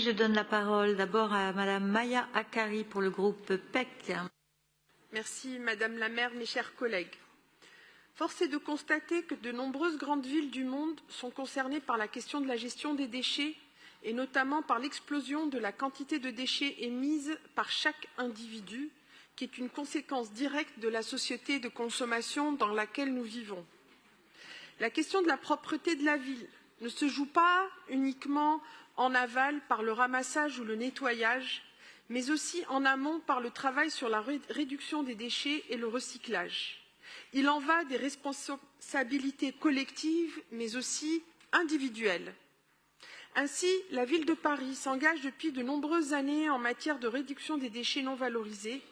Je donne la parole d'abord à Madame Maya Akari pour le groupe PEC. Merci Madame la maire, mes chers collègues. Force est de constater que de nombreuses grandes villes du monde sont concernées par la question de la gestion des déchets et notamment par l'explosion de la quantité de déchets émise par chaque individu, qui est une conséquence directe de la société de consommation dans laquelle nous vivons. La question de la propreté de la ville ne se joue pas uniquement en aval par le ramassage ou le nettoyage, mais aussi en amont par le travail sur la réduction des déchets et le recyclage. Il en va des responsabilités collectives, mais aussi individuelles. Ainsi, la ville de Paris s'engage depuis de nombreuses années en matière de réduction des déchets non valorisés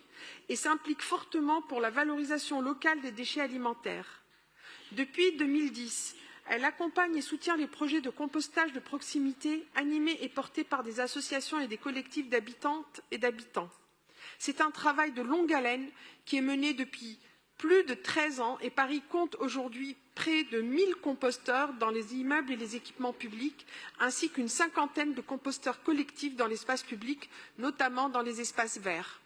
et s'implique fortement pour la valorisation locale des déchets alimentaires. Depuis 2010, elle accompagne et soutient les projets de compostage de proximité animés et portés par des associations et des collectifs d'habitantes et d'habitants. C'est un travail de longue haleine qui est mené depuis plus de 13 ans et Paris compte aujourd'hui près de 1000 composteurs dans les immeubles et les équipements publics, ainsi qu'une cinquantaine de composteurs collectifs dans l'espace public, notamment dans les espaces verts.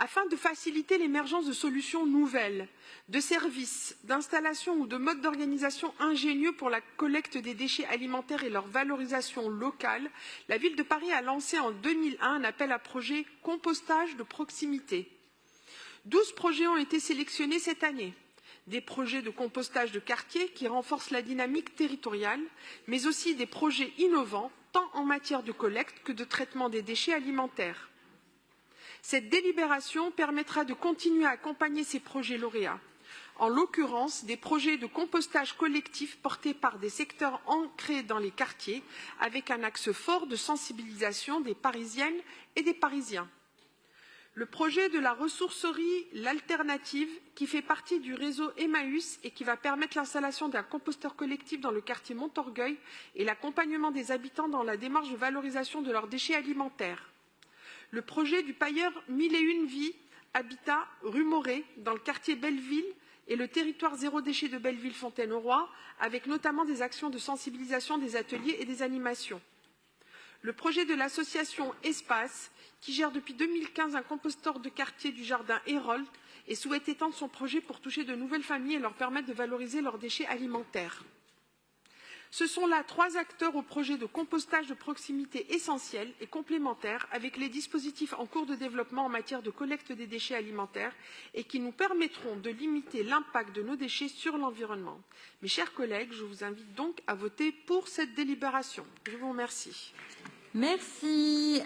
Afin de faciliter l'émergence de solutions nouvelles, de services, d'installations ou de modes d'organisation ingénieux pour la collecte des déchets alimentaires et leur valorisation locale, la ville de Paris a lancé en 2001 un appel à projet compostage de proximité. 12 projets ont été sélectionnés cette année. Des projets de compostage de quartier qui renforcent la dynamique territoriale, mais aussi des projets innovants, tant en matière de collecte que de traitement des déchets alimentaires. Cette délibération permettra de continuer à accompagner ces projets lauréats, en l'occurrence des projets de compostage collectif portés par des secteurs ancrés dans les quartiers, avec un axe fort de sensibilisation des Parisiennes et des Parisiens. Le projet de la ressourcerie L'Alternative, qui fait partie du réseau Emmaüs et qui va permettre l'installation d'un composteur collectif dans le quartier Montorgueil et l'accompagnement des habitants dans la démarche de valorisation de leurs déchets alimentaires. Le projet du pailleur 1001 Vie Habitat rue Morée dans le quartier Belleville et le territoire zéro déchet de Belleville-Fontaine-au-Roi, avec notamment des actions de sensibilisation, des ateliers et des animations. Le projet de l'association Espace, qui gère depuis 2015 un composteur de quartier du jardin Hérold et souhaite étendre son projet pour toucher de nouvelles familles et leur permettre de valoriser leurs déchets alimentaires. Ce sont là 3 acteurs au projet de compostage de proximité essentiel et complémentaires avec les dispositifs en cours de développement en matière de collecte des déchets alimentaires et qui nous permettront de limiter l'impact de nos déchets sur l'environnement. Mes chers collègues, je vous invite donc à voter pour cette délibération. Je vous remercie. Merci.